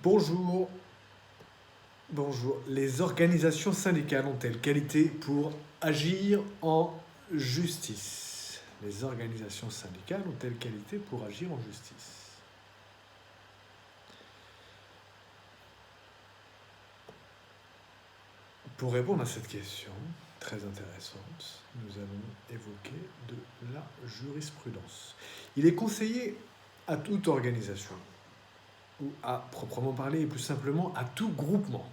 Bonjour, bonjour. Les organisations syndicales ont-elles qualité pour agir en justice? Les organisations syndicales ont-elles qualité pour agir en justice? Pour répondre à cette question très intéressante, nous allons évoquer de la jurisprudence. Il est conseillé à toute organisation, ou à proprement parler, et plus simplement à tout groupement,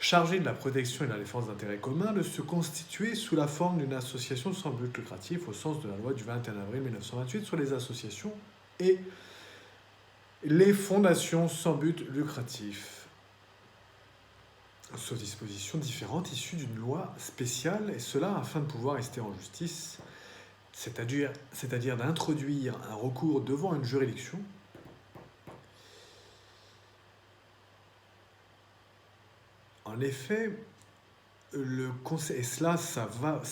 chargé de la protection et de la défense d'intérêts communs, de se constituer sous la forme d'une association sans but lucratif au sens de la loi du 21 avril 1928 sur les associations et les fondations sans but lucratif. Sauf dispositions différentes issues d'une loi spéciale, et cela afin de pouvoir rester en justice, c'est-à-dire d'introduire un recours devant une juridiction. En effet, le conseil, et cela, ça va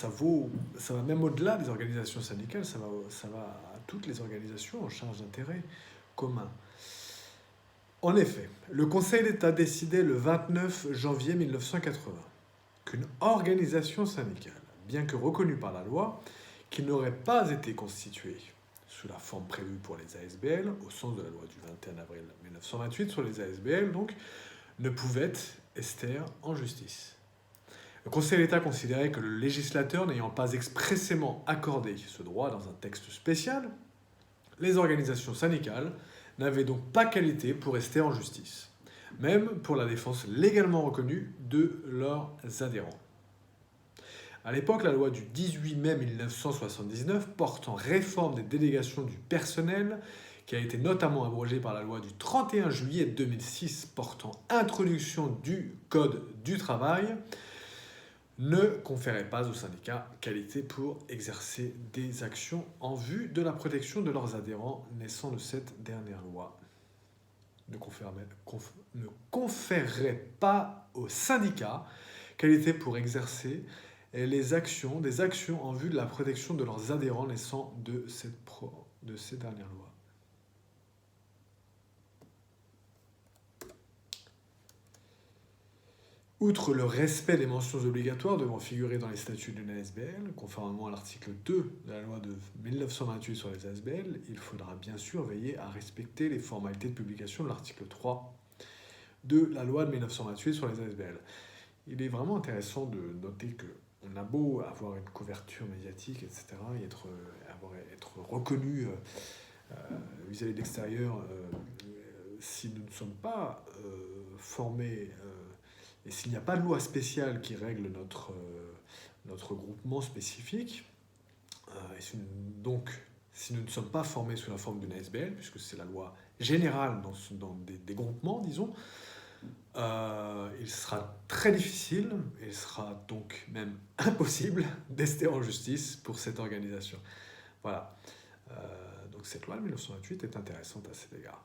même au-delà des organisations syndicales, ça va à toutes les organisations en charge d'intérêts communs. En effet, le Conseil d'État décidait le 29 janvier 1980 qu'une organisation syndicale, bien que reconnue par la loi, qui n'aurait pas été constituée sous la forme prévue pour les ASBL, au sens de la loi du 21 avril 1928 sur les ASBL, donc, ne pouvait ester en justice. Le Conseil d'État considérait que le législateur n'ayant pas expressément accordé ce droit dans un texte spécial, les organisations syndicales n'avaient donc pas qualité pour rester en justice, même pour la défense légalement reconnue de leurs adhérents. À l'époque, la loi du 18 mai 1979 portant réforme des délégations du personnel, qui a été notamment abrogée par la loi du 31 juillet 2006 portant introduction du Code du travail, ne conférait pas aux syndicats qualité pour exercer des actions en vue de la protection de leurs adhérents naissant de cette dernière loi. Ne conférerait pas aux syndicats qualité pour exercer des actions en vue de la protection de leurs adhérents naissant de ces dernières lois. Outre le respect des mentions obligatoires devant figurer dans les statuts d'une ASBL, conformément à l'article 2 de la loi de 1928 sur les ASBL, il faudra bien sûr veiller à respecter les formalités de publication de l'article 3 de la loi de 1928 sur les ASBL. Il est vraiment intéressant de noter qu'on a beau avoir une couverture médiatique, etc., et être reconnu vis-à-vis de l'extérieur, si nous ne sommes pas formés et s'il n'y a pas de loi spéciale qui règle notre groupement spécifique, et donc si nous ne sommes pas formés sous la forme d'une ASBL, puisque c'est la loi générale dans des groupements, disons, il sera très difficile, et il sera donc même impossible d'ester en justice pour cette organisation. Voilà. Donc cette loi de 1928 est intéressante à cet égard.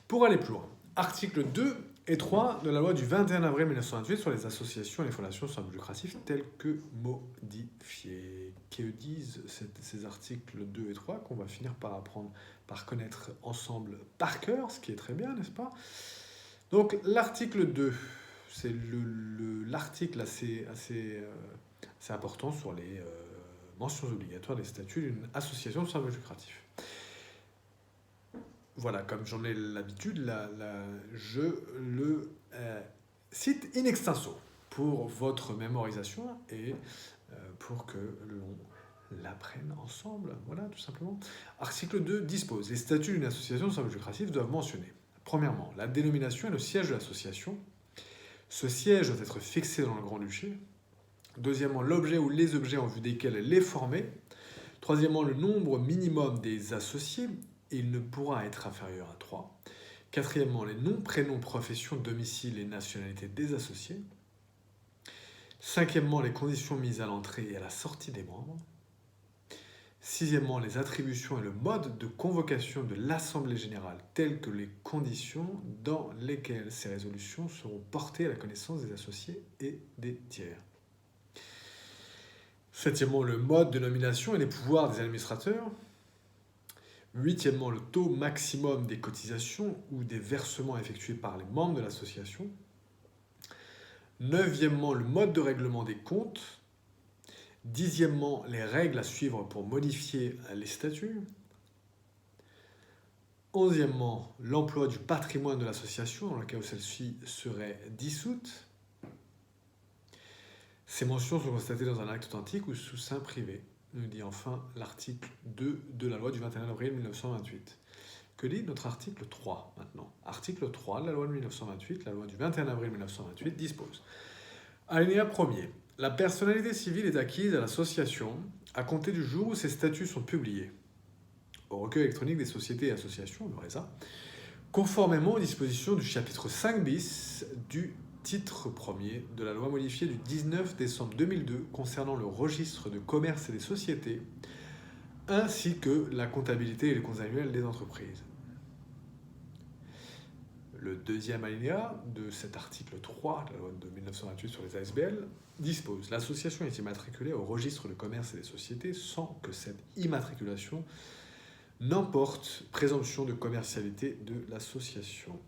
Pour aller plus loin, articles 2 et 3 de la loi du 21 avril 1928 sur les associations et les fondations sans but lucratif tels que modifiés. Que disent ces articles 2 et 3 qu'on va finir par connaître ensemble par cœur, ce qui est très bien, n'est-ce pas? Donc l'article 2, c'est l'article assez important sur les mentions obligatoires des statuts d'une association sans but lucratif. Voilà, comme j'en ai l'habitude, je le cite in extenso pour votre mémorisation et pour que l'on l'apprenne ensemble. Voilà, tout simplement. Article 2 dispose: les statuts d'une association sans but lucratif doivent mentionner, premièrement, la dénomination et le siège de l'association. Ce siège doit être fixé dans le Grand-Duché. Deuxièmement, l'objet ou les objets en vue desquels elle est formée. Troisièmement, le nombre minimum des associés. Il ne pourra être inférieur à 3. Quatrièmement, les noms, prénoms, professions, domicile et nationalité des associés. Cinquièmement, les conditions mises à l'entrée et à la sortie des membres. Sixièmement, les attributions et le mode de convocation de l'Assemblée générale, telles que les conditions dans lesquelles ces résolutions seront portées à la connaissance des associés et des tiers. Septièmement, le mode de nomination et les pouvoirs des administrateurs. Huitièmement, le taux maximum des cotisations ou des versements effectués par les membres de l'association. Neuvièmement, le mode de règlement des comptes. Dixièmement, les règles à suivre pour modifier les statuts. Onzièmement, l'emploi du patrimoine de l'association dans le cas où celle-ci serait dissoute. Ces mentions sont constatées dans un acte authentique ou sous seing privé, nous dit enfin l'article 2 de la loi du 21 avril 1928. Que dit notre article 3 maintenant? Article 3 de la loi de 1928, la loi du 21 avril 1928 dispose. Alinéa 1er. La personnalité civile est acquise à l'association à compter du jour où ses statuts sont publiés au recueil électronique des sociétés et associations, le RESA, conformément aux dispositions du chapitre 5 bis du titre 1er de la loi modifiée du 19 décembre 2002 concernant le registre de commerce et des sociétés, ainsi que la comptabilité et les comptes annuels des entreprises. Le deuxième alinéa de cet article 3 de la loi de 1928 sur les ASBL dispose: l'association est immatriculée au registre de commerce et des sociétés sans que cette immatriculation n'emporte présomption de commercialité de l'association.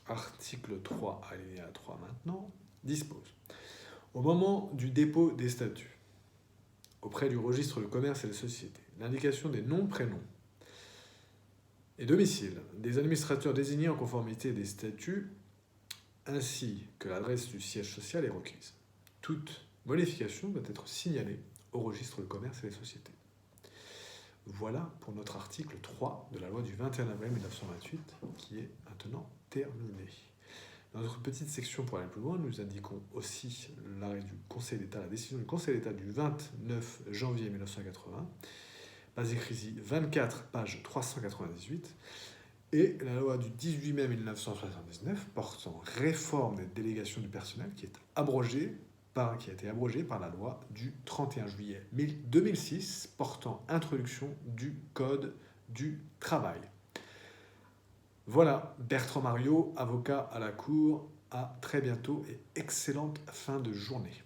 Article 3, alinéa 3 maintenant, dispose: au moment du dépôt des statuts auprès du registre de commerce et des sociétés, l'indication des noms, prénoms et domicile des administrateurs désignés en conformité des statuts ainsi que l'adresse du siège social est requise. Toute modification doit être signalée au registre de commerce et des sociétés. Voilà pour notre article 3 de la loi du 21 avril 1928 qui est maintenant terminé. Dans notre petite section pour aller plus loin, nous indiquons aussi l'arrêt du Conseil d'État, la décision du Conseil d'État du 29 janvier 1980, base écrite 24, page 398, et la loi du 18 mai 1979 portant réforme des délégations du personnel qui a été abrogée par la loi du 31 juillet 2006 portant introduction du Code du travail. Voilà, Bertrand Mariot, avocat à la Cour. À très bientôt et excellente fin de journée.